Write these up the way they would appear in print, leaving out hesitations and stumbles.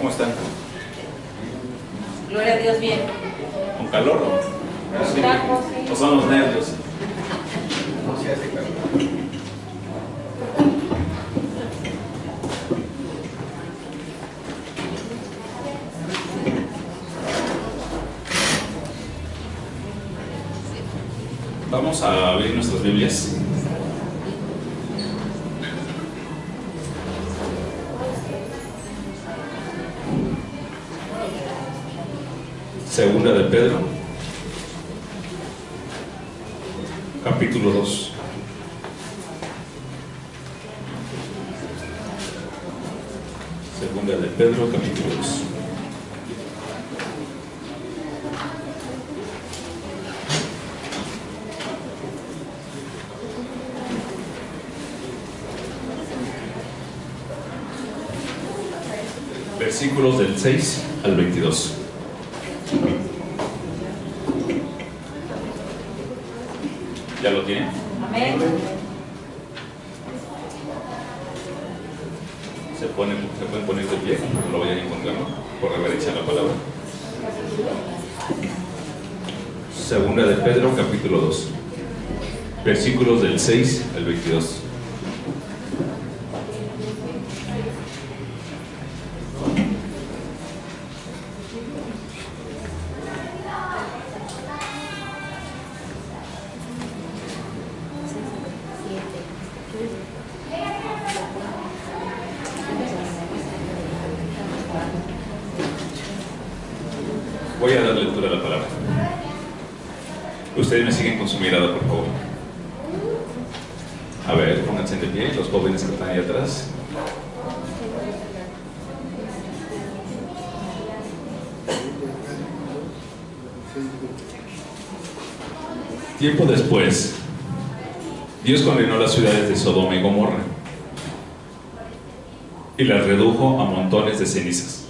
¿Cómo están? Gloria a Dios, bien. ¿Con calor o? Sí. ¿O son los nervios? No se hace calor. Vamos a abrir nuestras Biblias. Segunda de Pedro, capítulo 2. Segunda de Pedro, capítulo 2. Versículos del 6 al 22. ¿Ya lo tienen? Amén. Se pueden poner de pie, lo vayan encontrando por reverencia a la palabra. Segunda de Pedro, capítulo 2. Versículos del 6 al 22. Voy a dar lectura a la palabra. Ustedes me siguen con su mirada, por favor. A ver, pónganse de pie, los jóvenes que están ahí atrás. Tiempo después, Dios condenó las ciudades de Sodoma y Gomorra y las redujo a montones de cenizas.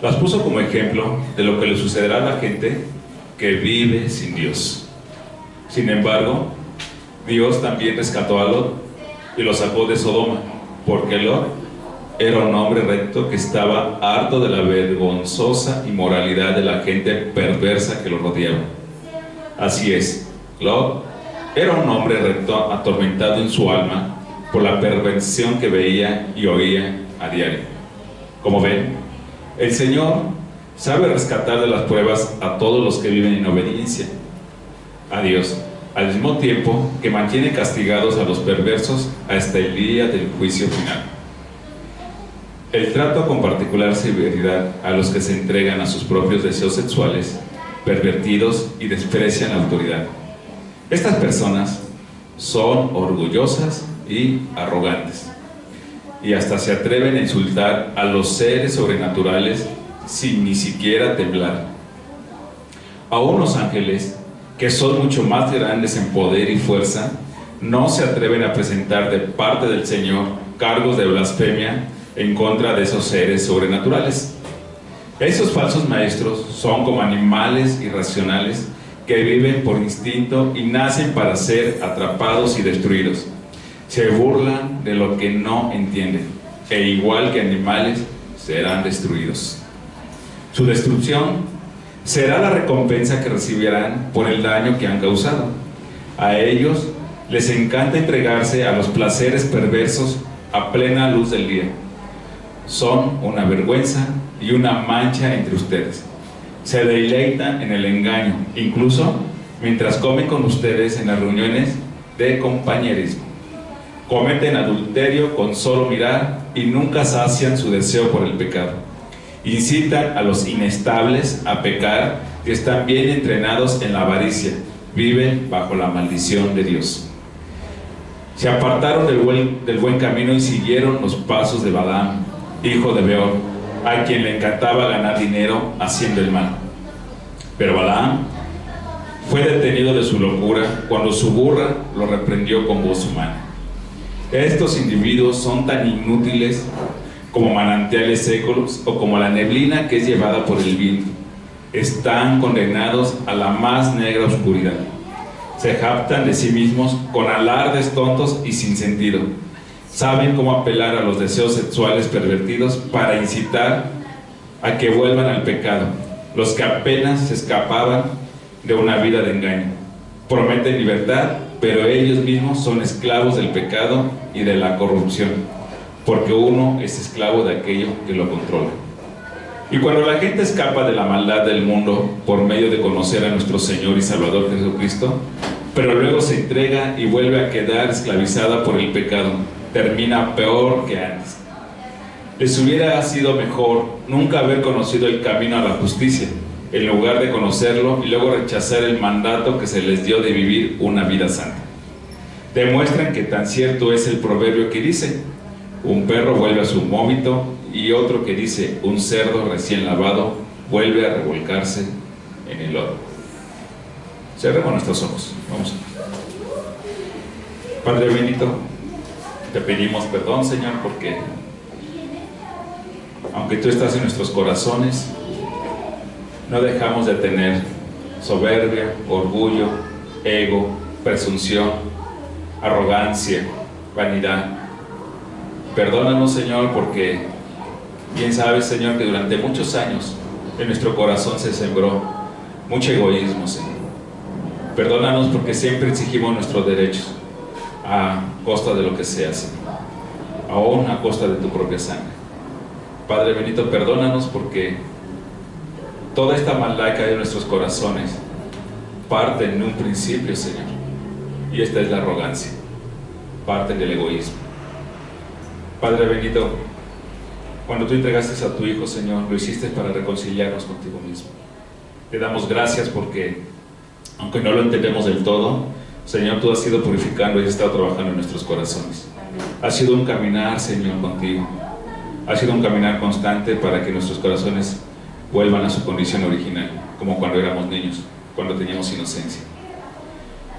Las puso como ejemplo de lo que le sucederá a la gente que vive sin Dios. Sin embargo, Dios también rescató a Lot y lo sacó de Sodoma, porque Lot era un hombre recto que estaba harto de la vergonzosa inmoralidad de la gente perversa que lo rodeaba. Así es, Lot era un hombre recto atormentado en su alma por la perversión que veía y oía a diario. Como ven, el Señor sabe rescatar de las pruebas a todos los que viven en obediencia a Dios, al mismo tiempo que mantiene castigados a los perversos hasta el día del juicio final. Él trata con particular severidad a los que se entregan a sus propios deseos sexuales, pervertidos y desprecian la autoridad. Estas personas son orgullosas y arrogantes, y hasta se atreven a insultar a los seres sobrenaturales sin ni siquiera temblar. Aún los ángeles, que son mucho más grandes en poder y fuerza, no se atreven a presentar de parte del Señor cargos de blasfemia en contra de esos seres sobrenaturales. Esos falsos maestros son como animales irracionales que viven por instinto y nacen para ser atrapados y destruidos. Se burlan de lo que no entienden, e igual que animales, serán destruidos. Su destrucción será la recompensa que recibirán por el daño que han causado. A ellos les encanta entregarse a los placeres perversos a plena luz del día. Son una vergüenza y una mancha entre ustedes. Se deleitan en el engaño, incluso mientras comen con ustedes en las reuniones de compañerismo. Cometen adulterio con solo mirar y nunca sacian su deseo por el pecado. Incitan a los inestables a pecar y están bien entrenados en la avaricia. Viven bajo la maldición de Dios. Se apartaron del buen camino y siguieron los pasos de Balaam, hijo de Beor, a quien le encantaba ganar dinero haciendo el mal. Pero Balaam fue detenido de su locura cuando su burra lo reprendió con voz humana. Estos individuos son tan inútiles como manantiales secos o como la neblina que es llevada por el viento. Están condenados a la más negra oscuridad. Se jactan de sí mismos con alardes tontos y sin sentido. Saben cómo apelar a los deseos sexuales pervertidos para incitar a que vuelvan al pecado, los que apenas se escapaban de una vida de engaño. Prometen libertad, pero ellos mismos son esclavos del pecado y de la corrupción, porque uno es esclavo de aquello que lo controla. Y cuando la gente escapa de la maldad del mundo por medio de conocer a nuestro Señor y Salvador Jesucristo, pero luego se entrega y vuelve a quedar esclavizada por el pecado, termina peor que antes. Les hubiera sido mejor nunca haber conocido el camino a la justicia, en lugar de conocerlo y luego rechazar el mandato que se les dio de vivir una vida santa. Demuestran que tan cierto es el proverbio que dice: un perro vuelve a su vómito, y otro que dice: un cerdo recién lavado vuelve a revolcarse en el lodo. Cerremos nuestros ojos. Vamos. Padre bendito, te pedimos perdón, Señor, porque aunque tú estás en nuestros corazones, no dejamos de tener soberbia, orgullo, ego, presunción, arrogancia, vanidad. Perdónanos, Señor, porque bien sabes, Señor, que durante muchos años en nuestro corazón se sembró mucho egoísmo, Señor. Perdónanos porque siempre exigimos nuestros derechos a costa de lo que sea, Señor, aún a costa de tu propia sangre. Padre bendito, perdónanos porque toda esta maldad que hay en nuestros corazones parte en un principio, Señor, y esta es la arrogancia, parte del egoísmo. Padre bendito, cuando tú entregaste a tu Hijo, Señor, lo hiciste para reconciliarnos contigo mismo. Te damos gracias porque, aunque no lo entendemos del todo, Señor, tú has ido purificando y has estado trabajando en nuestros corazones. Ha sido un caminar, Señor, contigo. Ha sido un caminar constante para que nuestros corazones vuelvan a su condición original, como cuando éramos niños, cuando teníamos inocencia.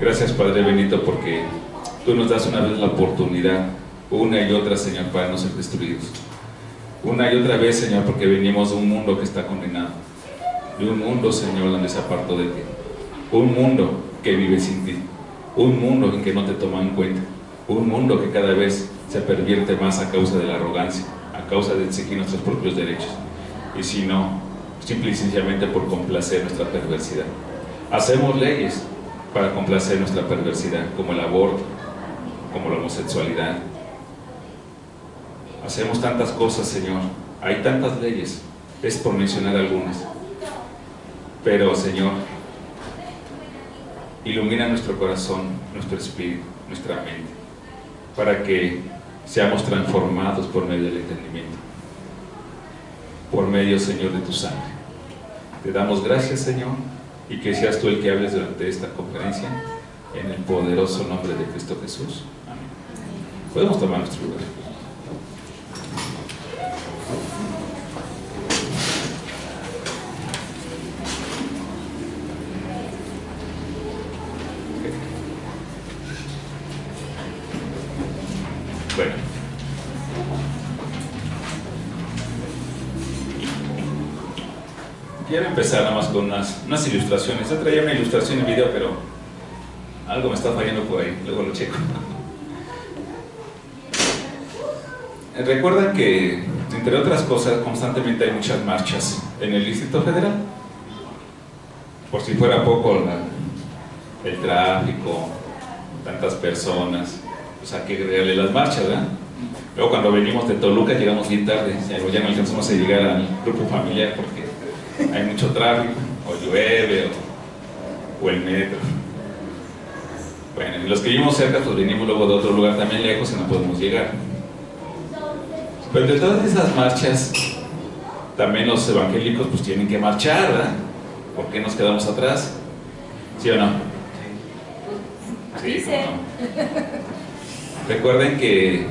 Gracias, Padre bendito, porque tú nos das una vez la oportunidad, una y otra, Señor, para no ser destruidos. Una y otra vez, Señor, porque venimos de un mundo que está condenado, de un mundo, Señor, donde se apartó de ti, un mundo que vive sin ti, un mundo en que no te toma en cuenta, un mundo que cada vez se pervierte más a causa de la arrogancia, a causa de exigir nuestros propios derechos, y si no, simple y sencillamente por complacer nuestra perversidad. Hacemos leyes para complacer nuestra perversidad, como el aborto, como la homosexualidad. Hacemos tantas cosas, Señor, hay tantas leyes, es por mencionar algunas. Pero, Señor, ilumina nuestro corazón, nuestro espíritu, nuestra mente, para que seamos transformados por medio del entendimiento, por medio, Señor, de tu sangre. Te damos gracias, Señor, y que seas tú el que hables durante esta conferencia, en el poderoso nombre de Cristo Jesús. Amén. Podemos tomar nuestro lugar. Bueno, quiero empezar nada más con unas ilustraciones. Yo traía una ilustración en video, pero algo me está fallando por ahí, luego lo checo. Recuerdan que, entre otras cosas, constantemente hay muchas marchas en el Distrito Federal. Por si fuera poco el tráfico, tantas personas, pues hay que agregarle las marchas, ¿verdad? Luego cuando venimos de Toluca llegamos bien tarde, ya no alcanzamos a llegar al grupo familiar porque hay mucho tráfico, o llueve, o el metro. Bueno, y los que vivimos cerca, pues venimos luego de otro lugar también lejos y no podemos llegar. Pero de todas esas marchas, también los evangélicos pues tienen que marchar, ¿verdad? ¿Por qué nos quedamos atrás? ¿Sí o no? Sí, ¿cómo no? Recuerden que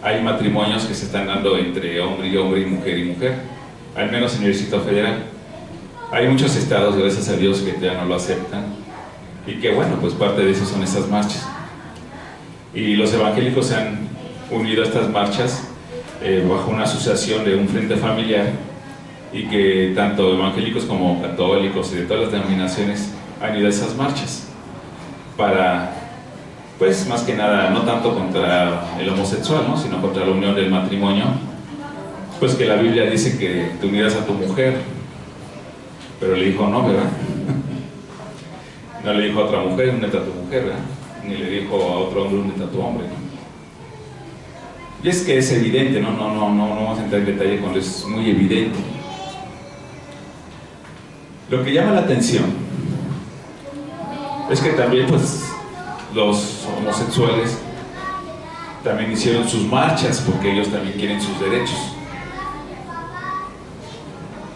hay matrimonios que se están dando entre hombre y hombre y mujer, al menos en el Distrito Federal. Hay muchos estados, gracias a Dios, que ya no lo aceptan, y que bueno, pues parte de eso son esas marchas. Y los evangélicos se han unido a estas marchas bajo una asociación de un frente familiar, y que tanto evangélicos como católicos y de todas las denominaciones han ido a esas marchas para, pues más que nada, no tanto contra el homosexual, ¿no?, sino contra la unión del matrimonio pues que la Biblia dice que te unirás a tu mujer, pero le dijo no, ¿verdad? No le dijo a otra mujer, únete a tu mujer, ¿verdad? Ni le dijo a otro hombre, únete a tu hombre, ¿no? Y es que es evidente, no vamos a entrar en detalle cuando es muy evidente. Lo que llama la atención es que también pues los homosexuales también hicieron sus marchas porque ellos también quieren sus derechos.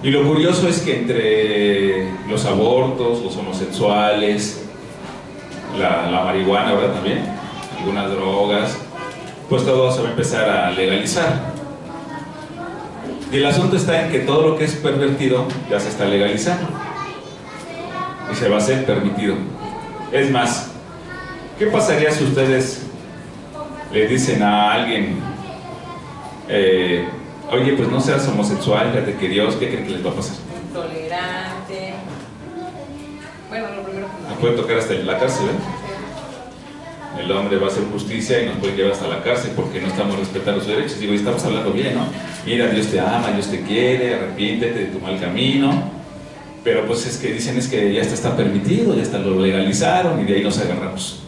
Y lo curioso es que entre los abortos, los homosexuales, la marihuana, ¿verdad? También, algunas drogas, pues todo se va a empezar a legalizar. Y el asunto está en que todo lo que es pervertido ya se está legalizando y se va a hacer permitido. Es más, ¿qué pasaría si ustedes le dicen a alguien, oye, pues no seas homosexual, fíjate que Dios, ¿qué creen que les va a pasar? Intolerante. Bueno, lo primero que Nos puede tocar hasta en la cárcel, ¿eh? El hombre va a hacer justicia y nos puede llevar hasta la cárcel porque no estamos respetando sus derechos. Digo, y estamos hablando bien, ¿no? Mira, Dios te ama, Dios te quiere, arrepiéntete de tu mal camino. Pero pues es que dicen es que ya está permitido, ya está, lo legalizaron y de ahí nos agarramos.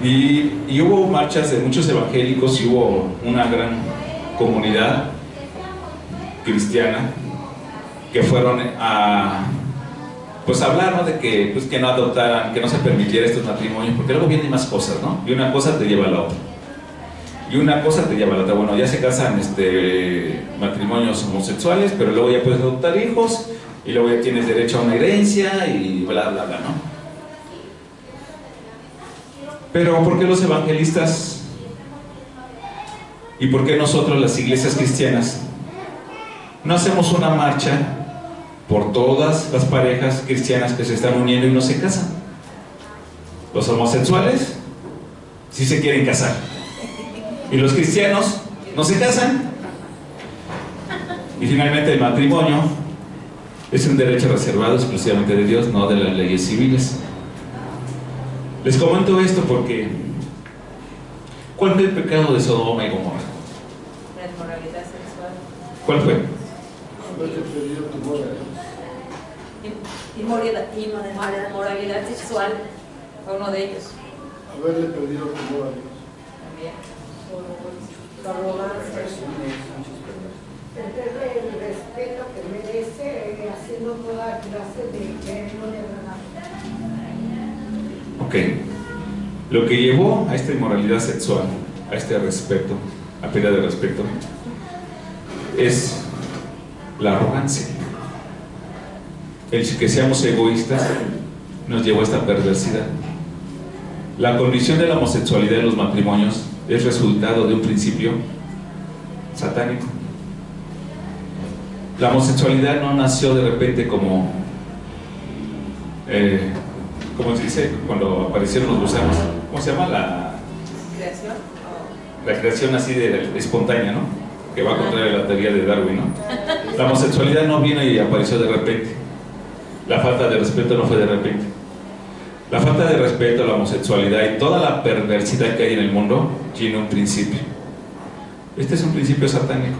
Y hubo marchas de muchos evangélicos y hubo una gran comunidad cristiana que fueron a pues hablar, ¿no? De que, pues, que no adoptaran, que no se permitiera estos matrimonios, porque luego vienen más cosas, ¿no? Y una cosa te lleva a la otra. Y una cosa te lleva a la otra. Bueno, ya se casan matrimonios homosexuales, pero luego ya puedes adoptar hijos, y luego ya tienes derecho a una herencia, y bla, bla, bla, ¿no? Pero ¿por qué los evangelistas y por qué nosotros, las iglesias cristianas, no hacemos una marcha por todas las parejas cristianas que se están uniendo y no se casan? Los homosexuales sí se quieren casar y los cristianos no se casan. Y finalmente el matrimonio es un derecho reservado exclusivamente de Dios, no de las leyes civiles. Les comento esto porque ¿cuál fue el pecado de Sodoma y Gomorra? la inmoralidad sexual. ¿Cuál fue? Inmoralidad sexual fue uno de ellos. Haberle perdido el temor a Dios. También. Perderle el respeto que merece, haciendo toda clase de no le Ok. Lo que llevó a esta inmoralidad sexual, a este respeto, a pérdida de respeto, es la arrogancia. El que seamos egoístas nos llevó a esta perversidad. La condición de la homosexualidad en los matrimonios es resultado de un principio satánico. La homosexualidad no nació de repente como ¿cómo se dice? Cuando aparecieron los gusanos. ¿Cómo se llama? ¿Creación? La creación así de espontánea, ¿no? Que va contra la teoría de Darwin, ¿no? La homosexualidad no vino y apareció de repente. La falta de respeto no fue de repente. La falta de respeto, la homosexualidad y toda la perversidad que hay en el mundo tiene un principio. Este es un principio satánico.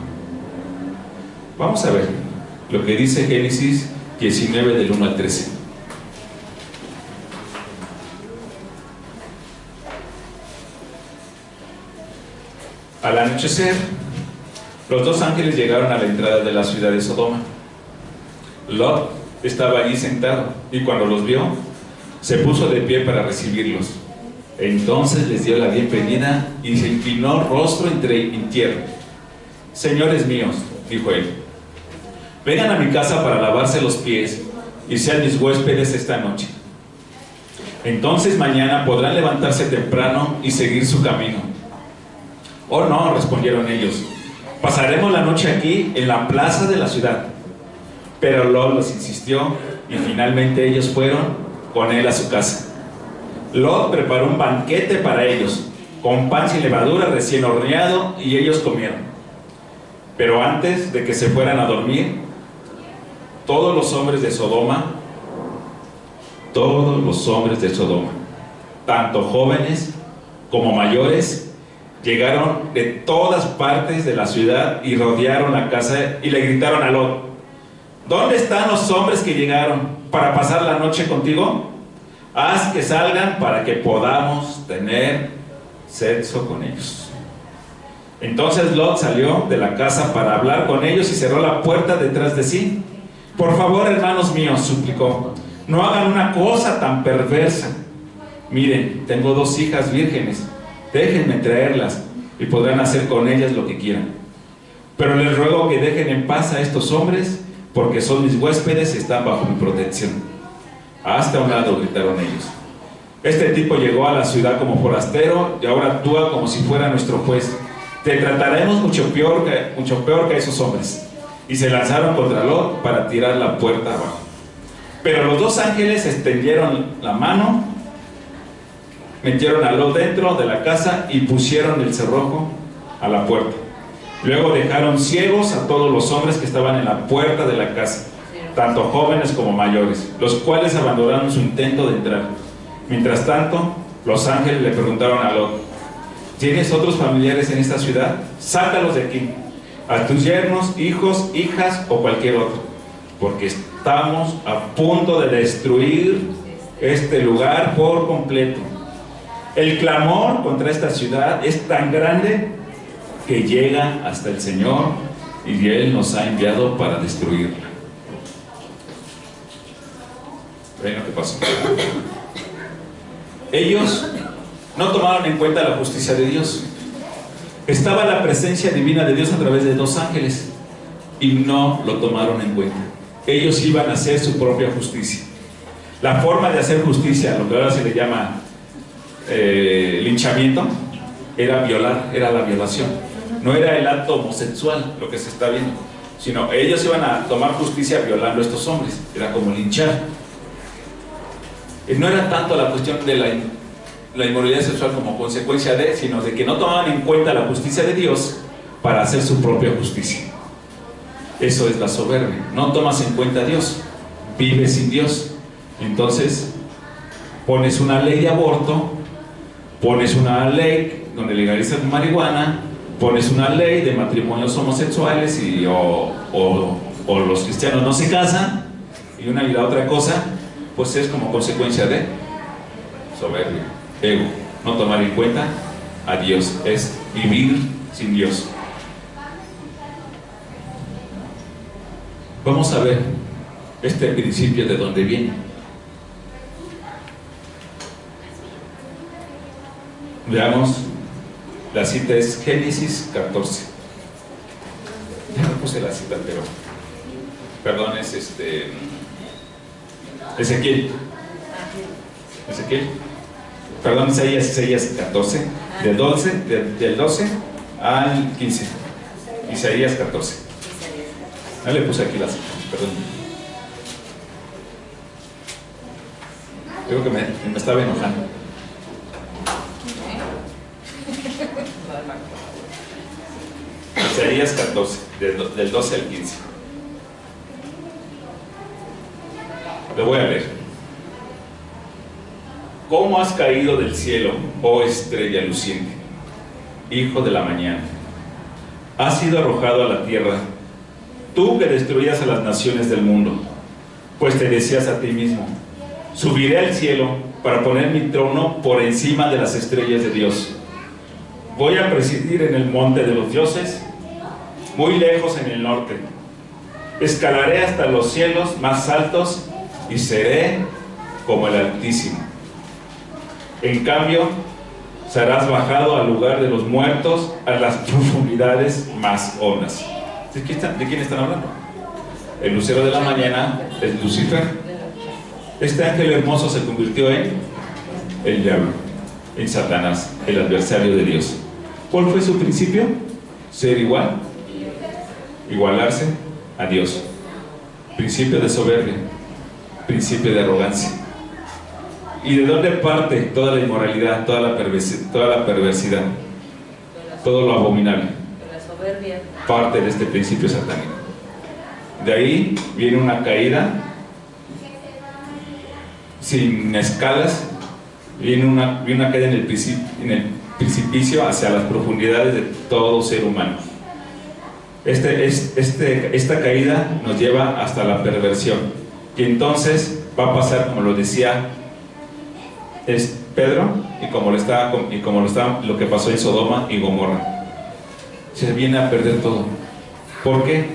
Vamos a ver lo que dice Génesis 19 del 1 al 13. Al anochecer, los dos ángeles llegaron a la entrada de la ciudad de Sodoma. Lot estaba allí sentado y cuando los vio, se puso de pie para recibirlos. Entonces les dio la bienvenida y se inclinó rostro en tierra. Señores míos, dijo él, vengan a mi casa para lavarse los pies y sean mis huéspedes esta noche. Entonces mañana podrán levantarse temprano y seguir su camino. Oh no, respondieron ellos, pasaremos la noche aquí en la plaza de la ciudad. Pero Lot los insistió y finalmente ellos fueron con él a su casa. Lot preparó un banquete para ellos, con pan sin levadura recién horneado, y ellos comieron. Pero antes de que se fueran a dormir, todos los hombres de Sodoma, tanto jóvenes como mayores, Llegaron de todas partes de la ciudad y rodearon la casa y le gritaron a Lot: ¿dónde están los hombres que llegaron para pasar la noche contigo? Haz que salgan para que podamos tener sexo con ellos. Entonces Lot salió de la casa para hablar con ellos y cerró la puerta detrás de sí. Por favor, hermanos míos, suplicó, no hagan una cosa tan perversa. Miren, tengo 2 hijas vírgenes. Déjenme traerlas y podrán hacer con ellas lo que quieran. Pero les ruego que dejen en paz a estos hombres, porque son mis huéspedes y están bajo mi protección. Hasta un lado, gritaron ellos. Este tipo llegó a la ciudad como forastero y ahora actúa como si fuera nuestro juez. Te trataremos mucho peor que a esos hombres. Y se lanzaron contra Lot para tirar la puerta abajo. Pero los 2 ángeles extendieron la mano, metieron a Lot dentro de la casa y pusieron el cerrojo a la puerta. Luego dejaron ciegos a todos los hombres que estaban en la puerta de la casa, tanto jóvenes como mayores, los cuales abandonaron su intento de entrar. Mientras tanto, los ángeles le preguntaron a Lot: ¿tienes otros familiares en esta ciudad? Sácalos de aquí, a tus yernos, hijos, hijas o cualquier otro, porque estamos a punto de destruir este lugar por completo. El clamor contra esta ciudad es tan grande que llega hasta el Señor y Él nos ha enviado para destruirla. ¿Ven lo que pasó? Ellos no tomaron en cuenta la justicia de Dios. Estaba la presencia divina de Dios a través de 2 ángeles y no lo tomaron en cuenta. Ellos iban a hacer su propia justicia. La forma de hacer justicia, lo que ahora se le llama linchamiento, era violar, era la violación. No era el acto homosexual lo que se está viendo, sino ellos iban a tomar justicia violando a estos hombres. Era como linchar. No era tanto la cuestión de la inmoralidad sexual como consecuencia de, sino de que no tomaban en cuenta la justicia de Dios para hacer su propia justicia. Eso es la soberbia. No tomas en cuenta a Dios, vives sin Dios. Entonces pones una ley de aborto, pones una ley donde legalizas marihuana, pones una ley de matrimonios homosexuales o los cristianos no se casan, y una y la otra cosa, pues es como consecuencia de soberbia, ego, no tomar en cuenta a Dios, es vivir sin Dios. Vamos a ver este principio de dónde viene. Veamos, la cita es Génesis 14. Ya no puse la cita, pero perdón, es Ezequiel, perdón, Isaías 14, del 12 al 15. Isaías 14. No le puse aquí la cita, perdón. Creo que me estaba enojando. Isaías 14, del 12 al 15. Lo voy a leer. ¿Cómo has caído del cielo, oh estrella luciente, hijo de la mañana? Has sido arrojado a la tierra, tú que destruías a las naciones del mundo, pues te decías a ti mismo: subiré al cielo para poner mi trono por encima de las estrellas de Dios. Voy a presidir en el monte de los dioses, muy lejos en el norte. Escalaré hasta los cielos más altos y seré como el Altísimo. En cambio, serás bajado al lugar de los muertos, a las profundidades más hondas. ¿De quién están hablando? El lucero de la mañana es Lucifer. Este ángel hermoso se convirtió en el diablo, en Satanás, el adversario de Dios. ¿Cuál fue su principio? Ser igual, igualarse a Dios. Principio de soberbia, principio de arrogancia. ¿Y de dónde parte toda la inmoralidad, toda la perversidad, todo lo abominable? De la soberbia. Parte de este principio satánico. De ahí viene una caída sin escalas, viene una caída en el precipicio hacia las profundidades de todo ser humano. Esta caída nos lleva hasta la perversión, y entonces va a pasar como lo decía Pedro, y como lo que pasó en Sodoma y Gomorra. Se viene a perder todo. ¿Por qué?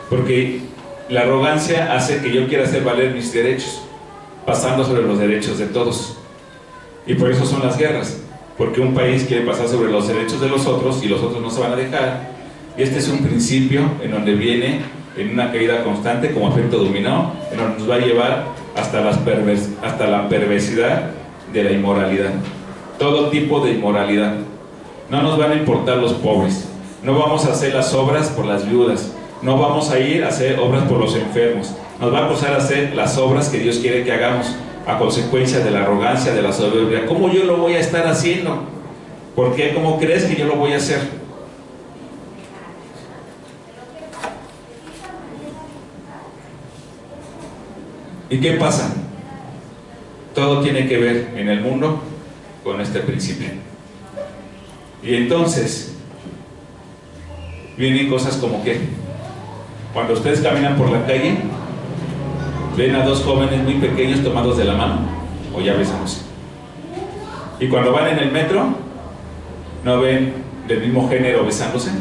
Porque la arrogancia hace que yo quiera hacer valer mis derechos, pasando sobre los derechos de todos. Y por eso son las guerras, porque un país quiere pasar sobre los derechos de los otros y los otros no se van a dejar. Y este es un principio en donde viene en una caída constante como efecto dominó, en donde nos va a llevar hasta la perversidad de la inmoralidad, todo tipo de inmoralidad. No nos van a importar los pobres, no vamos a hacer las obras por las viudas, no vamos a ir a hacer obras por los enfermos, nos va a acusar a hacer las obras que Dios quiere que hagamos a consecuencia de la arrogancia, de la soberbia. ¿Cómo yo lo voy a estar haciendo? ¿Por qué? ¿Cómo crees que yo lo voy a hacer? ¿Y qué pasa? Todo tiene que ver en el mundo con este principio. Y entonces vienen cosas como que cuando ustedes caminan por la calle, ven a dos jóvenes muy pequeños tomados de la mano, o ya besándose. Y cuando van en el metro, ¿no ven del mismo género besándose?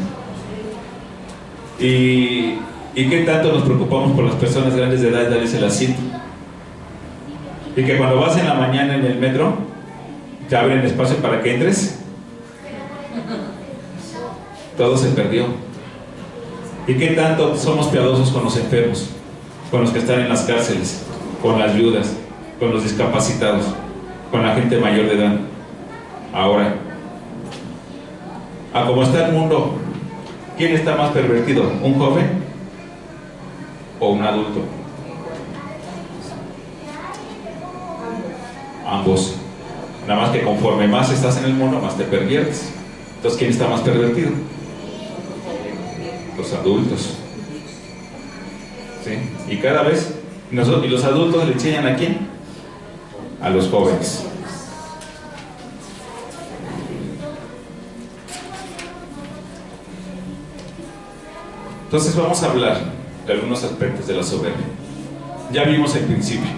¿Y qué tanto nos preocupamos por las personas grandes de edad, darles el asiento? Y que cuando vas en la mañana en el metro, te abren espacio para que entres. Todo se perdió. ¿Y qué tanto somos piadosos con los enfermos, con los que están en las cárceles, con las viudas, con los discapacitados, con la gente mayor de edad? Ahora, a como está el mundo, ¿quién está más pervertido? ¿Un joven o un adulto? Ambos. Nada más que conforme más estás en el mundo, más te perviertes. Entonces, ¿quién está más pervertido? Los adultos. ¿Sí? Y cada vez, y los adultos le enseñan ¿a quién? A los jóvenes. Entonces vamos a hablar de algunos aspectos de la soberbia. Ya vimos el principio,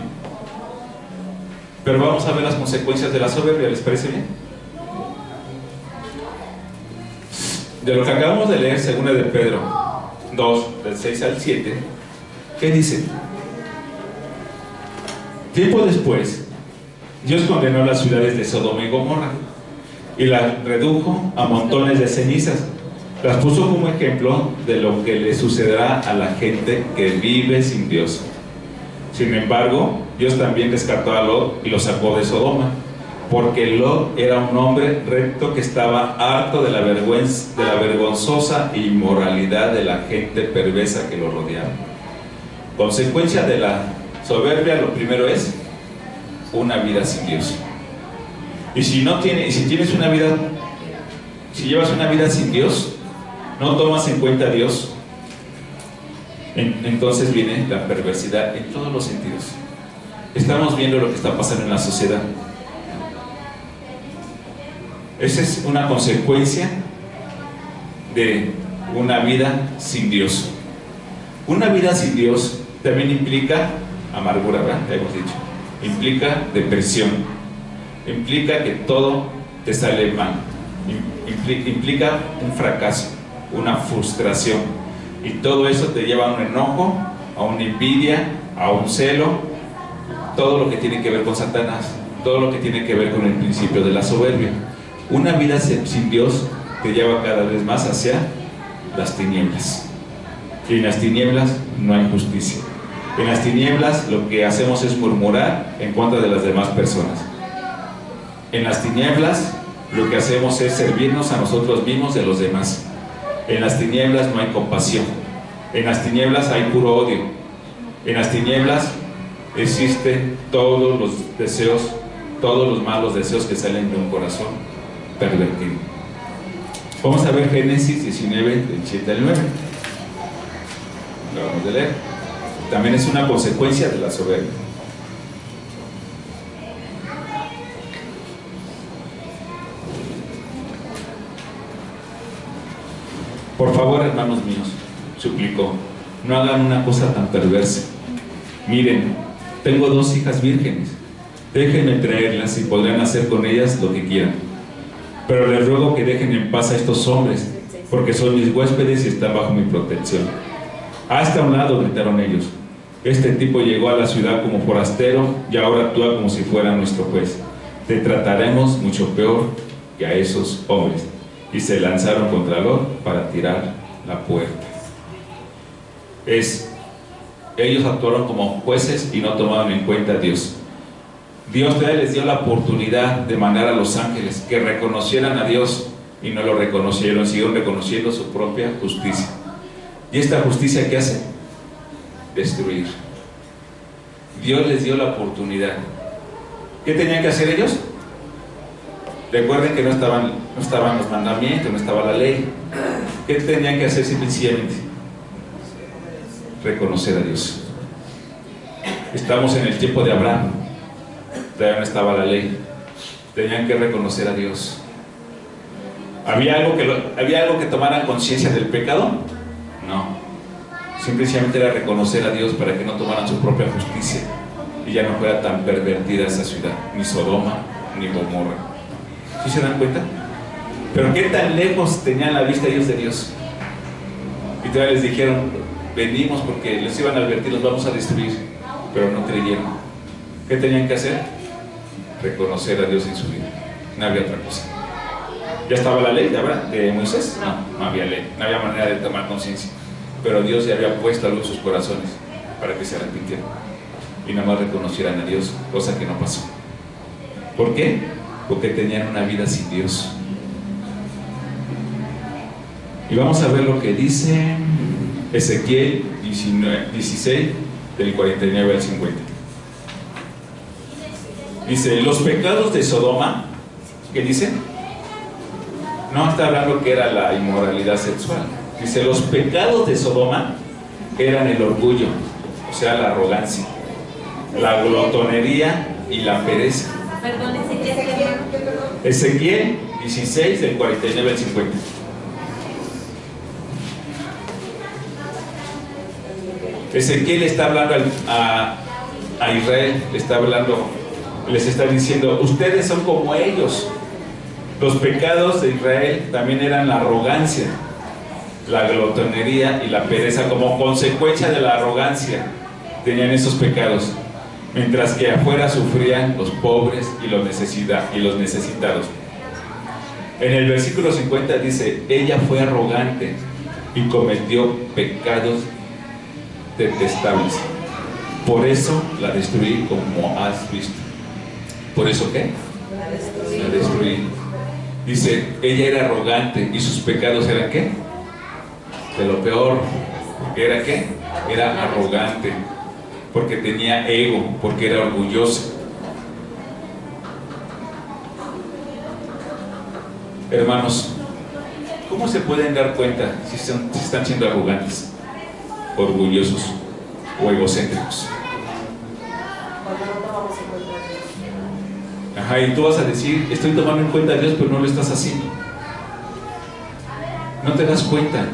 pero vamos a ver las consecuencias de la soberbia. ¿Les parece bien? De lo que acabamos de leer, según de Pedro 2, del 6 al 7, ¿qué dice? Tiempo después, Dios condenó las ciudades de Sodoma y Gomorra y las redujo a montones de cenizas. Las puso como ejemplo de lo que le sucederá a la gente que vive sin Dios. Sin embargo, Dios también rescató a Lot y lo sacó de Sodoma, porque Lot era un hombre recto que estaba harto de la vergonzosa inmoralidad de la gente perversa que lo rodeaba. Consecuencia de la soberbia, lo primero es una vida sin Dios. Y si llevas una vida sin Dios, no tomas en cuenta a Dios, entonces viene la perversidad en todos los sentidos. Estamos viendo lo que está pasando en la sociedad. Esa es una consecuencia de una vida sin Dios. Una vida sin Dios también implica amargura, ¿verdad? Ya hemos dicho. Implica depresión. Implica que todo te sale mal. Implica un fracaso, una frustración. Y todo eso te lleva a un enojo, a una envidia, a un celo. Todo lo que tiene que ver con Satanás. Todo lo que tiene que ver con el principio de la soberbia. Una vida sin Dios te lleva cada vez más hacia las tinieblas. Y en las tinieblas no hay justicia. En las tinieblas lo que hacemos es murmurar en contra de las demás personas. En las tinieblas lo que hacemos es servirnos a nosotros mismos de los demás. En las tinieblas no hay compasión. En las tinieblas hay puro odio. En las tinieblas existen todos los deseos, todos los malos deseos que salen de un corazón pervertido. Vamos a ver Génesis 19, del 7 al 9. Lo vamos a leer. También es una consecuencia de la soberbia. Por favor, hermanos míos, suplicó, no hagan una cosa tan perversa. Miren, tengo 2 hijas vírgenes. Déjenme traerlas y podrán hacer con ellas lo que quieran. Pero les ruego que dejen en paz a estos hombres, porque son mis huéspedes y están bajo mi protección. Hasta un lado, gritaron ellos. Este tipo llegó a la ciudad como forastero y ahora actúa como si fuera nuestro juez. Te trataremos mucho peor que a esos hombres. Y se lanzaron contra Lot para tirar la puerta. Ellos actuaron como jueces y no tomaron en cuenta a Dios. Dios todavía les dio la oportunidad de mandar a los ángeles que reconocieran a Dios y no lo reconocieron, siguieron reconociendo su propia justicia. ¿Y esta justicia qué hace? Destruir. Dios les dio la oportunidad. ¿Qué tenían que hacer ellos? Recuerden que no estaban los mandamientos, no estaba la ley. ¿Qué tenían que hacer sencillamente? Reconocer a Dios. Estamos en el tiempo de Abraham. Todavía no estaba la ley. Tenían que reconocer a Dios. ¿Había algo que tomaran conciencia del pecado? No. Simplemente era reconocer a Dios para que no tomaran su propia justicia y ya no fuera tan pervertida esa ciudad, ni Sodoma ni Gomorra. ¿Sí se dan cuenta? Pero qué tan lejos tenían la vista ellos de Dios. Y todavía les dijeron, venimos porque les iban a advertir, los vamos a destruir, pero no creyeron. ¿Qué tenían que hacer? Reconocer a Dios en su vida. No había otra cosa. ¿Ya estaba la ley de Moisés? No había ley, no había manera de tomar conciencia. Pero Dios ya había puesto algo en sus corazones para que se arrepintieran y nada más reconocieran a Dios, cosa que no pasó. ¿Por qué? Porque tenían una vida sin Dios. Y vamos a ver lo que dice Ezequiel 16, del 49 al 50. Dice, los pecados de Sodoma, ¿qué dice? No está hablando que era la inmoralidad sexual. Dice, los pecados de Sodoma eran el orgullo, o sea, la arrogancia, la glotonería y la pereza. Perdón, Ezequiel 16, del 49 al 50. Ezequiel está hablando a Israel, les está diciendo, ustedes son como ellos. Los pecados de Israel también eran la arrogancia, la glotonería y la pereza. Como consecuencia de la arrogancia tenían esos pecados, mientras que afuera sufrían los pobres y los necesitados. En el versículo 50 dice, ella fue arrogante y cometió pecados detestables. Por eso la destruí, como has visto. ¿Por eso qué? La destruí. Dice, ella era arrogante y sus pecados eran ¿qué? De lo peor. ¿Era qué? Era arrogante, porque tenía ego, porque era orgullosa. Hermanos, ¿cómo se pueden dar cuenta si están siendo arrogantes, orgullosos o egocéntricos? Ajá, y tú vas a decir, estoy tomando en cuenta a Dios, pero no lo estás haciendo. No te das cuenta.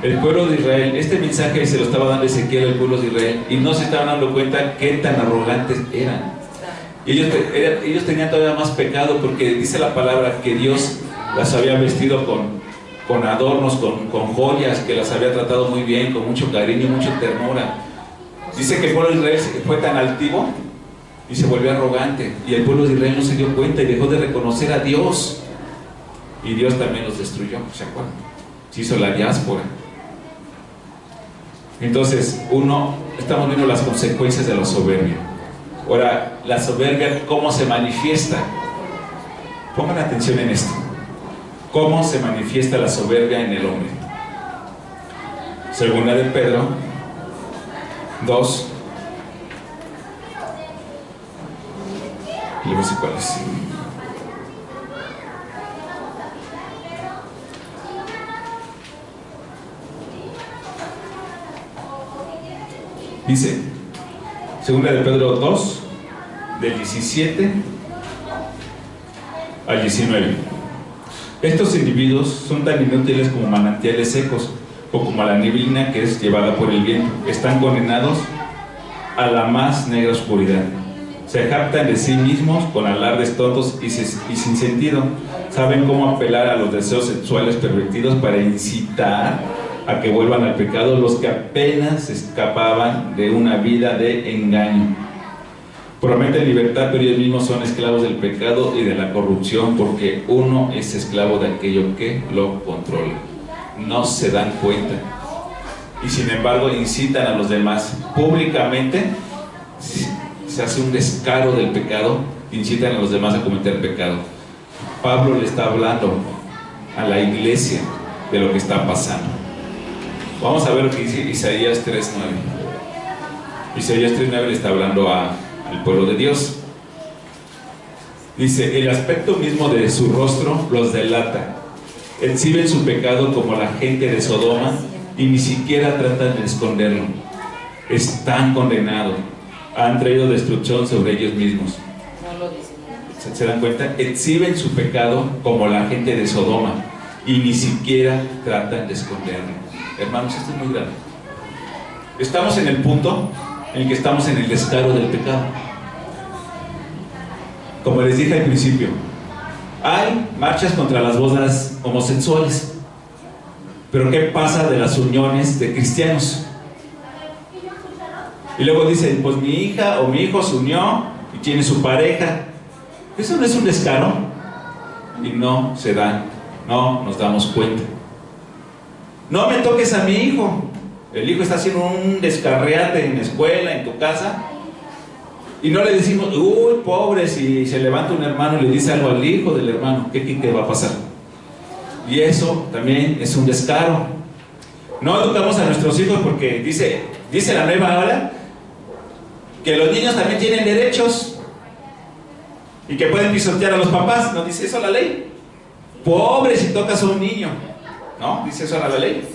El pueblo de Israel, este mensaje se lo estaba dando Ezequiel al pueblo de Israel, y no se estaban dando cuenta qué tan arrogantes eran. Y ellos tenían todavía más pecado, porque dice la palabra que Dios las había vestido con adornos, con joyas, que las había tratado muy bien, con mucho cariño y mucha ternura. Dice que el pueblo de Israel fue tan altivo y se volvió arrogante, y el pueblo de Israel no se dio cuenta y dejó de reconocer a Dios, y Dios también los destruyó. ¿Se acuerdan? Se hizo la diáspora. Entonces, estamos viendo las consecuencias de la soberbia. Ahora, la soberbia, ¿cómo se manifiesta? Pongan atención en esto. ¿Cómo se manifiesta la soberbia en el hombre? Segunda de Pedro 2. Le voy a decir cuál es. Dice, segunda de Pedro 2, del 17 al 19. Estos individuos son tan inútiles como manantiales secos o como la neblina que es llevada por el viento. Están condenados a la más negra oscuridad. Se jactan de sí mismos con alardes tontos y sin sentido. Saben cómo apelar a los deseos sexuales pervertidos para incitar a que vuelvan al pecado los que apenas escapaban de una vida de engaño. Prometen libertad, pero ellos mismos son esclavos del pecado y de la corrupción, porque uno es esclavo de aquello que lo controla. No se dan cuenta y sin embargo incitan a los demás públicamente. Se hace un descaro del pecado, incitan a los demás a cometer pecado. Pablo le está hablando a la iglesia de lo que está pasando. Vamos a ver lo que dice Isaías 3:9. Isaías 3:9 le está hablando al pueblo de Dios. Dice: el aspecto mismo de su rostro los delata. Exhiben su pecado como la gente de Sodoma y ni siquiera tratan de esconderlo. Están condenados. Han traído destrucción sobre ellos mismos. ¿Se dan cuenta? Exhiben su pecado como la gente de Sodoma y ni siquiera tratan de esconderlo. Hermanos, esto es muy grave. Estamos en el punto en el que estamos en el descaro del pecado. Como les dije al principio, hay marchas contra las bodas homosexuales, pero ¿qué pasa de las uniones de cristianos? Y luego dicen, pues mi hija o mi hijo se unió y tiene su pareja. ¿Eso no es un descaro? Y no se dan, no nos damos cuenta. No me toques a mi hijo. El hijo está haciendo un descarriate en la escuela, en tu casa, y no le decimos, uy, pobre, si se levanta un hermano y le dice algo al hijo del hermano, ¿qué va a pasar? Y eso también es un descaro. No educamos a nuestros hijos porque dice la nueva ola que los niños también tienen derechos y que pueden pisotear a los papás. ¿No dice eso la ley? Pobre si tocas a un niño. ¿No? ¿Dice eso la ley?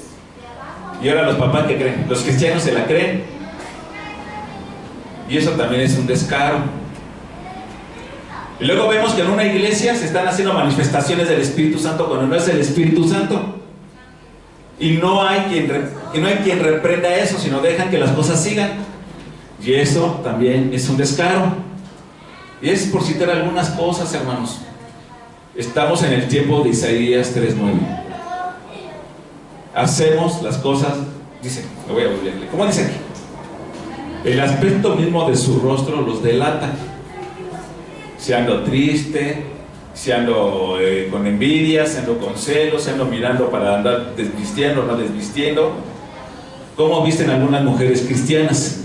Y ahora los papás, ¿qué creen? Los cristianos se la creen. Y eso también es un descaro. Y luego vemos que en una iglesia se están haciendo manifestaciones del Espíritu Santo cuando no es el Espíritu Santo. Y no hay quien reprenda eso, sino dejan que las cosas sigan. Y eso también es un descaro. Y es por citar algunas cosas, hermanos. Estamos en el tiempo de Isaías 3:9. Hacemos las cosas, dice, lo voy a volverle. ¿Cómo dice aquí? El aspecto mismo de su rostro los delata. Si ando triste, si ando con envidia, si ando con celos, si ando mirando para andar desvistiendo o no desvistiendo. ¿Cómo visten algunas mujeres cristianas?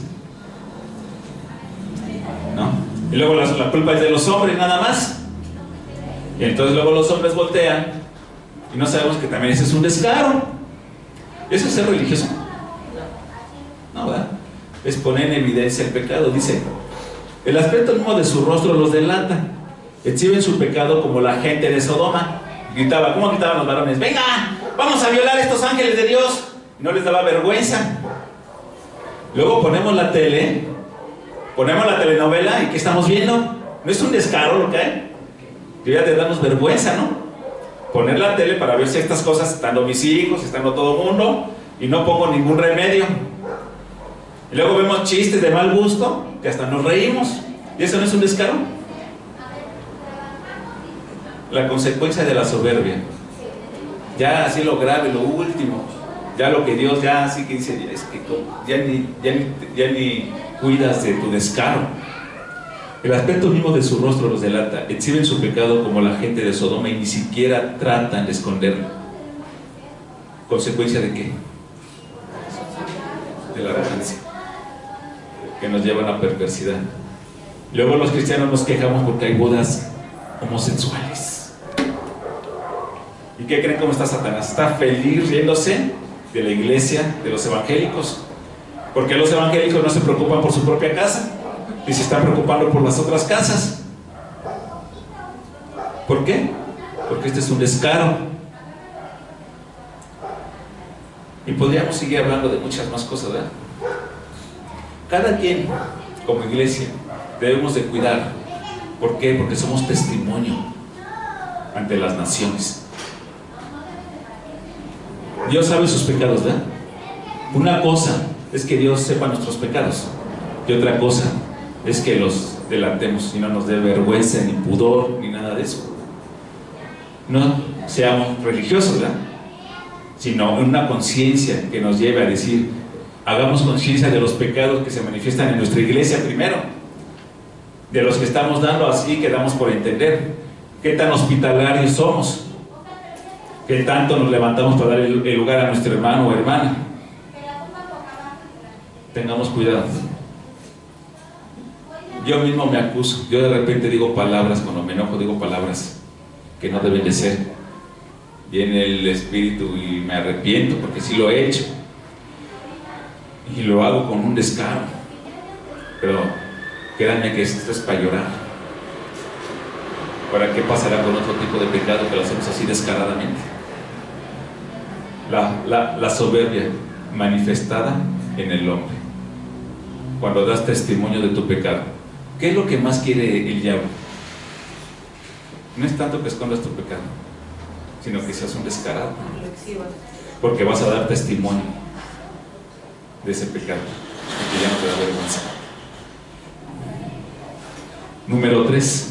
¿No? Y luego la culpa es de los hombres nada más. Y entonces luego los hombres voltean y no sabemos que también ese es un descaro. ¿Eso es ser religioso? No, ¿verdad? Es poner en evidencia el pecado. Dice, el aspecto mismo de su rostro los delata. Exhiben su pecado como la gente de Sodoma. Gritaba, ¿cómo gritaban los varones? ¡Venga! ¡Vamos a violar a estos ángeles de Dios! Y no les daba vergüenza. Luego ponemos la telenovela y ¿qué estamos viendo? ¿No es un descaro lo que hay? Debería de darnos vergüenza, ¿no? Poner la tele para ver si estas cosas, estando mis hijos, estando todo el mundo, y no pongo ningún remedio. Y luego vemos chistes de mal gusto, que hasta nos reímos. ¿Y eso no es un descaro? La consecuencia de la soberbia. Ya así lo grave, lo último. Ya lo que Dios ya así que dice, es que ya ni cuidas de tu descaro. El aspecto mismo de su rostro los delata. Exhiben su pecado como la gente de Sodoma y ni siquiera tratan de esconderlo. ¿Consecuencia de qué? De la arrogancia, que nos lleva a la perversidad. Luego los cristianos nos quejamos porque hay bodas homosexuales. ¿Y qué creen cómo está Satanás? Está feliz riéndose de la iglesia, de los evangélicos. Porque los evangélicos no se preocupan por su propia casa y se están preocupando por las otras casas. ¿Por qué? Porque este es un descaro. Y podríamos seguir hablando de muchas más cosas, ¿verdad? Cada quien, como iglesia, debemos de cuidar. ¿Por qué? Porque somos testimonio ante las naciones. Dios sabe sus pecados, ¿verdad? Una cosa es que Dios sepa nuestros pecados, y otra cosa es que los delantemos y no nos dé vergüenza, ni pudor, ni nada de eso. No seamos religiosos, ¿verdad? Sino una conciencia que nos lleve a decir, hagamos conciencia de los pecados que se manifiestan en nuestra iglesia primero, de los que estamos dando así que damos por entender, qué tan hospitalarios somos, qué tanto nos levantamos para dar el lugar a nuestro hermano o hermana. Tengamos cuidado. Yo mismo me acuso, yo de repente digo palabras, cuando me enojo digo palabras que no deben de ser. Viene el espíritu y me arrepiento porque sí lo he hecho y lo hago con un descaro, pero créanme que esto es para llorar. ¿Para qué pasará con otro tipo de pecado que lo hacemos así descaradamente? La soberbia manifestada en el hombre. Cuando das testimonio de tu pecado, ¿qué es lo que más quiere el diablo? No es tanto que escondas tu pecado, sino que seas un descarado, porque vas a dar testimonio de ese pecado y ya no te da vergüenza. Número 3.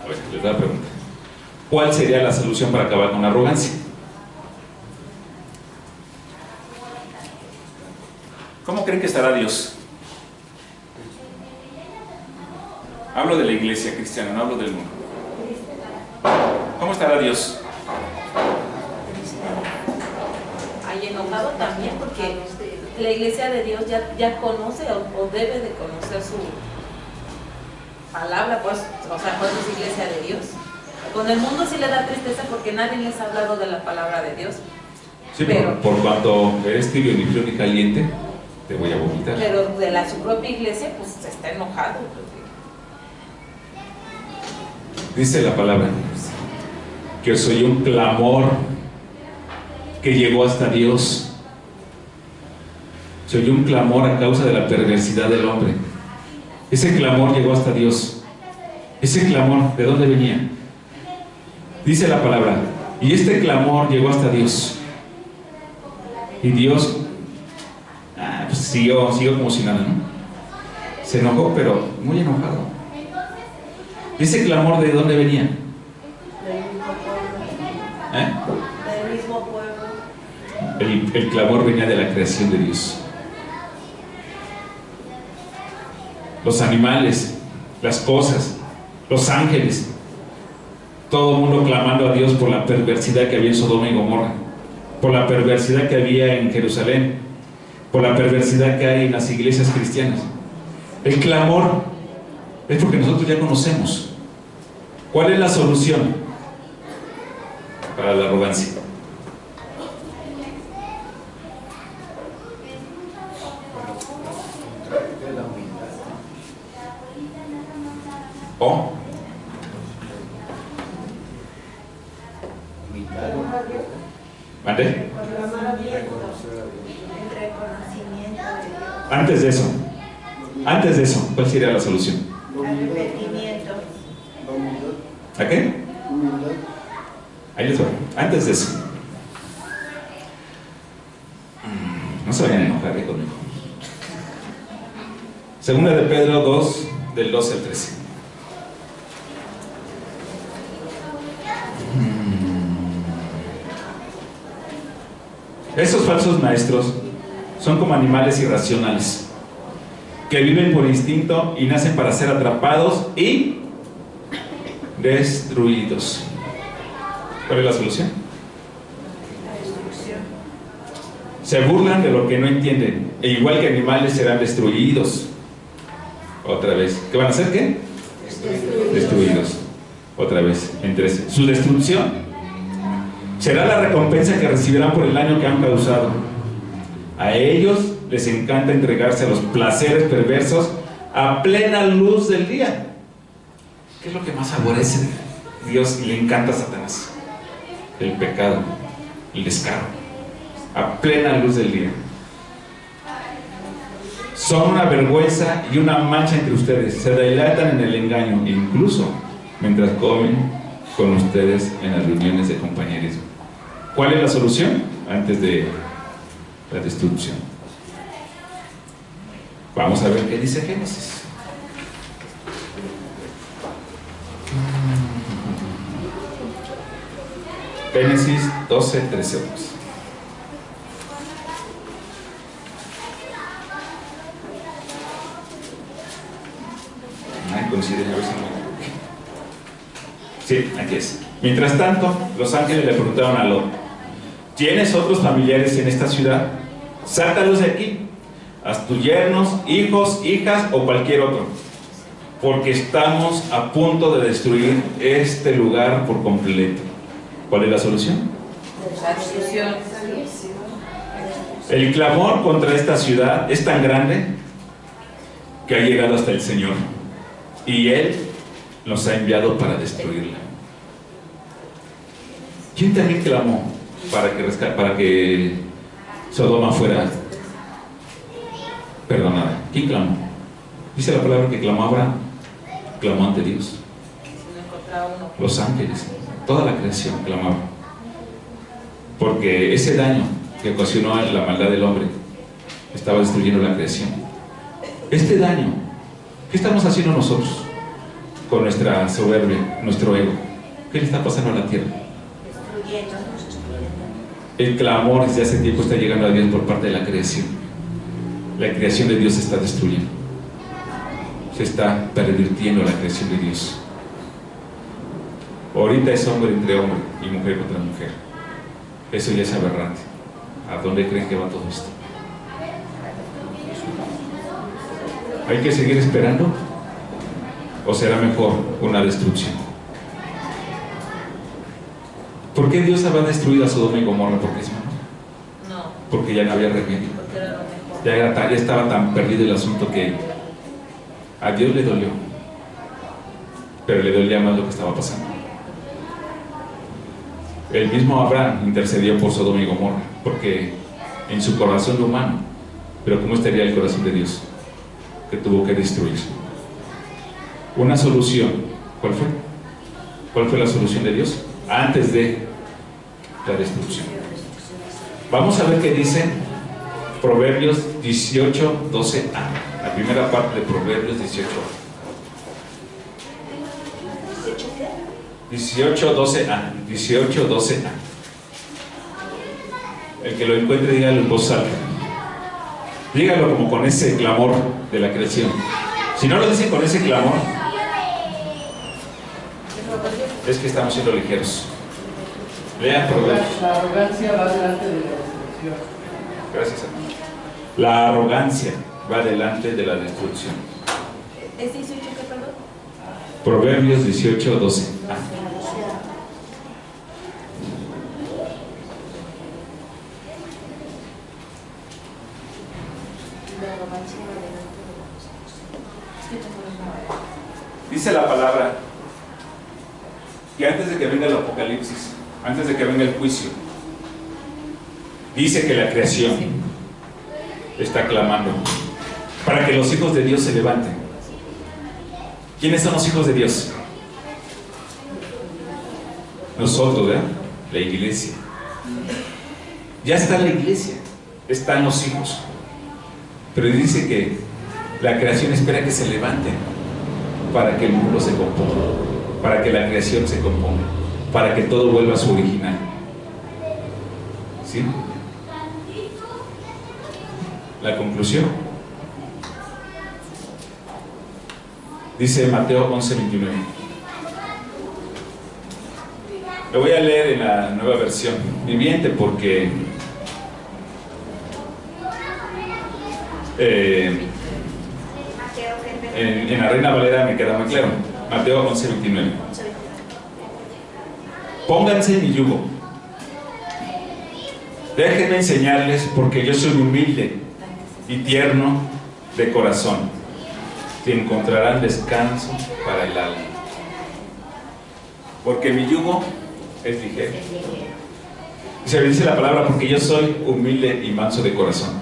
A ver, les voy a preguntar, ¿cuál sería la solución para acabar con la arrogancia? ¿Cómo creen que estará Dios? Hablo de la iglesia cristiana, no hablo del mundo. ¿Cómo estará Dios? Hay enojado también porque la iglesia de Dios ya conoce o debe de conocer su palabra, pues, o sea, pues es iglesia de Dios. Con el mundo sí le da tristeza porque nadie les ha hablado de la palabra de Dios. Sí, pero por cuanto eres tibio, ni frío ni caliente, te voy a vomitar. Pero de su propia iglesia, pues está enojado. Dice la palabra que soy un clamor que llegó hasta Dios. Soy un clamor a causa de la perversidad del hombre. Ese clamor llegó hasta Dios. Ese clamor, ¿de dónde venía? Dice la palabra, y este clamor llegó hasta Dios. Y Dios pues siguió como si nada, ¿no? Se enojó, pero muy enojado. ¿Ese clamor de dónde venía? Del mismo pueblo. El clamor venía de la creación de Dios. Los animales, las cosas, los ángeles, todo el mundo clamando a Dios por la perversidad que había en Sodoma y Gomorra, por la perversidad que había en Jerusalén, por la perversidad que hay en las iglesias cristianas. El clamor es porque nosotros ya conocemos. ¿Cuál es la solución para la arrogancia? ¿O? ¿Mande? Antes de eso, ¿cuál sería la solución? Arrepentimiento. ¿A qué? Ahí les va. Antes de eso. No se vayan a enojar conmigo. Segunda de Pedro 2, del 12 al 13. Estos falsos maestros son como animales irracionales que viven por instinto y nacen para ser atrapados y destruidos. ¿Cuál es la solución? La destrucción. Se burlan de lo que no entienden, e igual que animales serán destruidos. Otra vez. ¿Qué van a hacer? ¿Qué? Destruidos. Otra vez. Entre su destrucción será la recompensa que recibirán por el daño que han causado. A ellos les encanta entregarse a los placeres perversos a plena luz del día. ¿Qué es lo que más aborrece Dios y le encanta a Satanás? El pecado, el descaro, a plena luz del día. Son una vergüenza y una mancha entre ustedes. Se delatan en el engaño, incluso mientras comen con ustedes en las reuniones de compañerismo. ¿Cuál es la solución antes de la destrucción? Vamos a ver qué dice Génesis. Génesis 12, 13. Coincide, a ver si no. Sí, aquí es. Mientras tanto, los ángeles le preguntaron a Lot: ¿tienes otros familiares en esta ciudad? Sácalos de aquí, haz tus yernos, hijos, hijas o cualquier otro, porque estamos a punto de destruir este lugar por completo. ¿Cuál es la solución? La destrucción. El clamor contra esta ciudad es tan grande que ha llegado hasta el Señor, y Él nos ha enviado para destruirla. ¿Quién también clamó para que Sodoma fuera perdonada? ¿Quién clamó? Dice la palabra que clamó Abraham, clamó ante Dios. Los ángeles, toda la creación clamaba, porque ese daño que ocasionó la maldad del hombre estaba destruyendo la creación. Este daño, ¿qué estamos haciendo nosotros con nuestra soberbia, nuestro ego? ¿Qué le está pasando a la tierra? El clamor desde hace tiempo está llegando a Dios por parte de la creación. La creación de Dios se está destruyendo. Se está pervirtiendo la creación de Dios. Ahorita es hombre entre hombre y mujer contra mujer. Eso ya es aberrante. ¿A dónde creen que va todo esto? ¿Hay que seguir esperando? ¿O será mejor una destrucción? ¿Por qué Dios había destruido a Sodoma y Gomorra? ¿Por qué, hermano? No. Porque ya no había remedio. Porque era lo mejor. Ya estaba tan perdido el asunto que a Dios le dolió. Pero le dolía más lo que estaba pasando. El mismo Abraham intercedió por Sodoma y Gomorra, porque en su corazón humano, pero ¿cómo estaría el corazón de Dios? Que tuvo que destruir. Una solución, ¿cuál fue? ¿Cuál fue la solución de Dios antes de la destrucción? Vamos a ver qué dice Proverbios 18, 12a. La primera parte de Proverbios 18. 18, 12a. 18, 12a. El que lo encuentre, dígalo en voz alta. Dígalo como con ese clamor de la creación. Si no lo dice con ese clamor, es que estamos siendo ligeros. Lean Proverbios. La arrogancia va delante de la destrucción. Gracias, hermano. La arrogancia va delante de la destrucción. ¿Es 18 qué, perdón? Proverbios 18, 12. Dice la palabra que antes de que venga el apocalipsis, antes de que venga el juicio, dice que la creación está clamando para que los hijos de Dios se levanten. ¿Quiénes son los hijos de Dios? Nosotros, ¿verdad? La iglesia. Ya está la iglesia, están los hijos. Pero dice que la creación espera que se levanten para que el mundo se componga, para que la creación se componga, para que todo vuelva a su original. ¿Sí? La conclusión. Dice Mateo 11, 29. Lo voy a leer en la nueva versión viviente porque en la Reina Valera me queda muy claro. Mateo 11, 29. Pónganse en mi yugo. Déjenme enseñarles, porque yo soy humilde y tierno de corazón, y encontrarán descanso para el alma. Porque mi yugo es ligero. Y se dice la palabra, porque yo soy humilde y manso de corazón.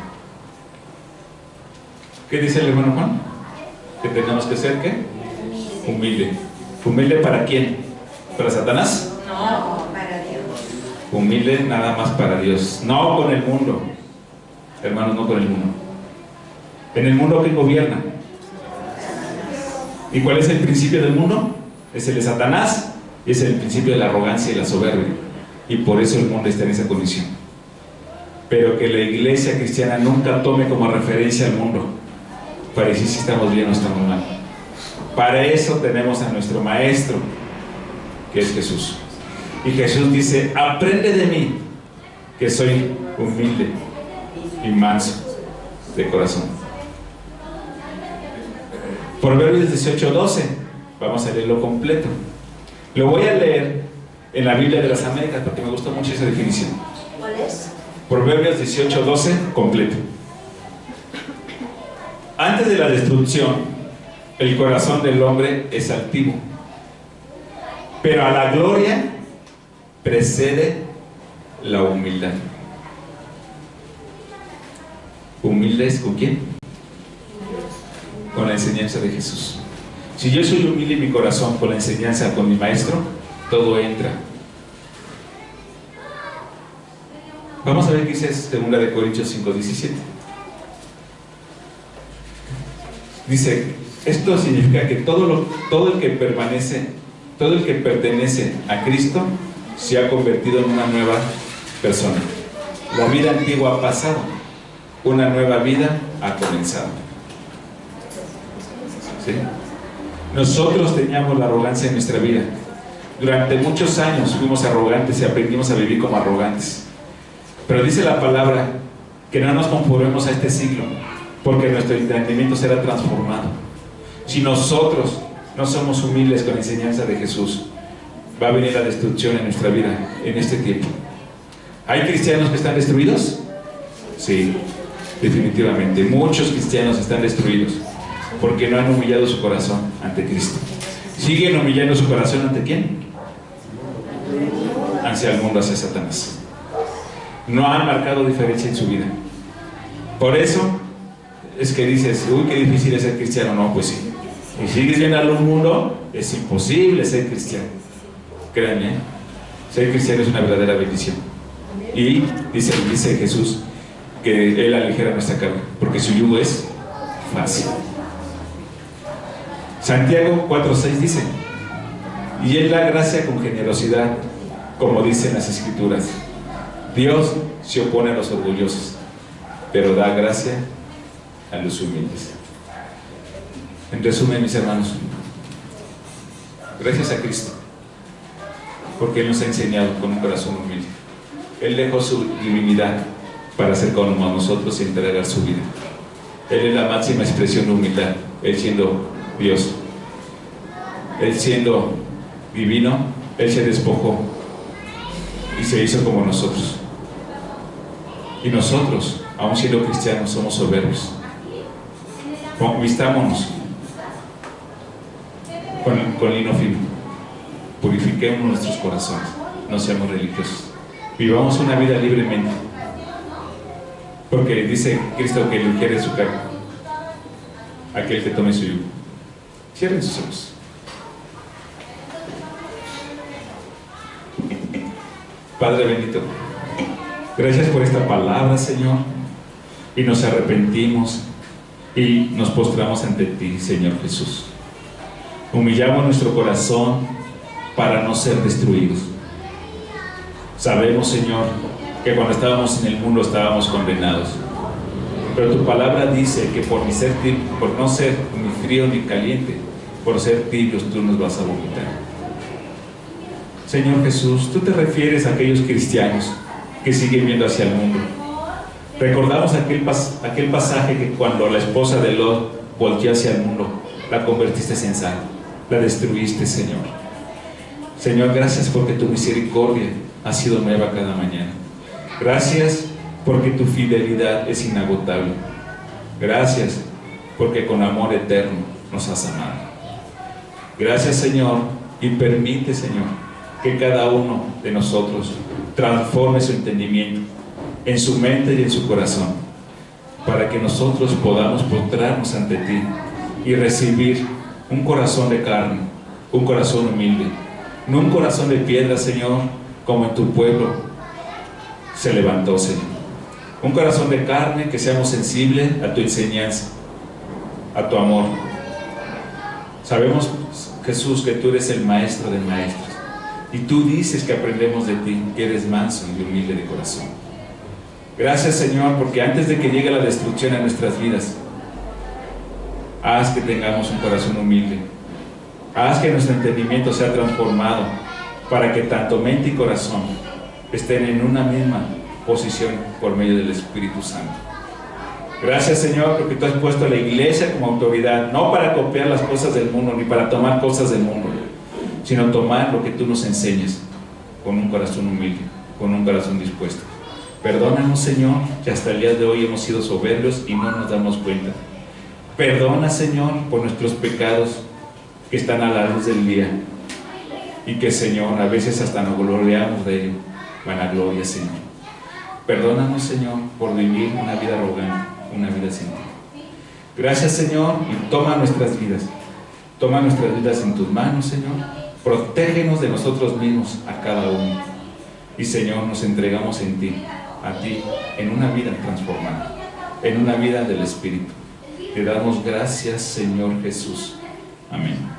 ¿Qué dice el hermano Juan? Que tenemos que ser, ¿qué? Humilde. ¿Humilde para quién? ¿Para Satanás? No, para Dios. humilde nada más para Dios, no con el mundo. Hermanos, no con el mundo. En el mundo que gobierna. ¿Y cuál es el principio del mundo? Es el de Satanás, y es el principio de la arrogancia y la soberbia. Y por eso el mundo está en esa condición. Pero que la iglesia cristiana nunca tome como referencia al mundo para decir si estamos bien o estamos mal. Para eso tenemos a nuestro maestro, que es Jesús. Y Jesús dice: aprende de mí, que soy humilde y manso de corazón. Proverbios 18:12. Vamos a leerlo completo. Lo voy a leer en la Biblia de las Américas porque me gustó mucho esa definición. ¿Cuál es? Proverbios 18:12 completo. Antes de la destrucción, el corazón del hombre es altivo, pero a la gloria precede la humildad. ¿Humildes con quién? Con la enseñanza de Jesús. Si yo soy humilde en mi corazón con la enseñanza, con mi maestro, todo entra. Vamos a ver qué dice 2 Corintios 5:17. Dice: esto significa que todo el que pertenece a Cristo se ha convertido en una nueva persona. La vida antigua ha pasado, una nueva vida ha comenzado. ¿Sí? Nosotros teníamos la arrogancia en nuestra vida. Durante muchos años fuimos arrogantes y aprendimos a vivir como arrogantes. Pero dice la palabra que no nos conformemos a este siglo, porque nuestro entendimiento será transformado. Si nosotros no somos humildes con la enseñanza de Jesús, va a venir la destrucción en nuestra vida en este tiempo. ¿Hay cristianos que están destruidos? Sí, definitivamente. Muchos cristianos están destruidos porque no han humillado su corazón ante Cristo. ¿Siguen humillando su corazón ante quién? Hacia el mundo, hacia Satanás. No han marcado diferencia en su vida. Por eso es que dices: uy, qué difícil es ser cristiano. No, pues sí. Y sigues viendo al mundo, es imposible ser cristiano. Créanme, ser cristiano es una verdadera bendición. Y dice Jesús que Él aligera nuestra carga, porque su yugo es fácil. Santiago 4:6 dice: y Él da gracia con generosidad, como dicen las Escrituras. Dios se opone a los orgullosos, pero da gracia a los humildes. En resumen, mis hermanos, gracias a Cristo, porque Él nos ha enseñado con un corazón humilde. Él dejó su divinidad para ser como nosotros y entregar su vida. Él es la máxima expresión de humildad. Él siendo Dios, Él siendo divino, Él se despojó y se hizo como nosotros. Y nosotros, aun siendo cristianos, somos soberbios. Vistámonos con lino fino. Purifiquemos nuestros corazones. No seamos religiosos. Vivamos una vida libremente. Porque dice Cristo que ligere su carga aquel que tome su yugo. Cierren sus ojos. Padre bendito, gracias por esta palabra, Señor, y nos arrepentimos y nos postramos ante ti, Señor Jesús. Humillamos nuestro corazón para no ser destruidos. Sabemos, Señor, que cuando estábamos en el mundo estábamos condenados, pero tu palabra dice que por no ser ni frío ni caliente, por ser tibios, tú nos vas a vomitar. Señor Jesús, tú te refieres a aquellos cristianos que siguen viendo hacia el mundo. Recordamos aquel pasaje que cuando la esposa de Lot volteó hacia el mundo, la convertiste en sal, la destruiste, Señor. Señor, gracias porque tu misericordia ha sido nueva cada mañana. Gracias porque tu fidelidad es inagotable. Gracias porque con amor eterno nos has amado. Gracias, Señor, y permite, Señor, que cada uno de nosotros transforme su entendimiento en su mente y en su corazón, para que nosotros podamos postrarnos ante ti y recibir un corazón de carne, un corazón humilde, no un corazón de piedra, Señor, como en tu pueblo, se levantó, Señor. Un corazón de carne, que seamos sensibles a tu enseñanza, a tu amor. Sabemos, Jesús, que tú eres el maestro de maestros. Y tú dices que aprendemos de ti, que eres manso y humilde de corazón. Gracias, Señor, porque antes de que llegue la destrucción a nuestras vidas, haz que tengamos un corazón humilde. Haz que nuestro entendimiento sea transformado para que tanto mente y corazón estén en una misma posición por medio del Espíritu Santo. Gracias, Señor, porque tú has puesto a la iglesia como autoridad, no para copiar las cosas del mundo, ni para tomar cosas del mundo, sino tomar lo que tú nos enseñas con un corazón humilde, con un corazón dispuesto. Perdónanos, Señor, que hasta el día de hoy hemos sido soberbios y no nos damos cuenta. Perdona, Señor, por nuestros pecados que están a la luz del día y que, Señor, a veces hasta nos gloriamos de ello. Vanagloria, Señor. Perdónanos, Señor, por vivir una vida arrogante, una vida sin ti. Gracias, Señor, y toma nuestras vidas en tus manos, Señor. Protégenos de nosotros mismos a cada uno. Y, Señor, nos entregamos en ti, a ti, en una vida transformada, en una vida del Espíritu. Te damos gracias, Señor Jesús. Amén.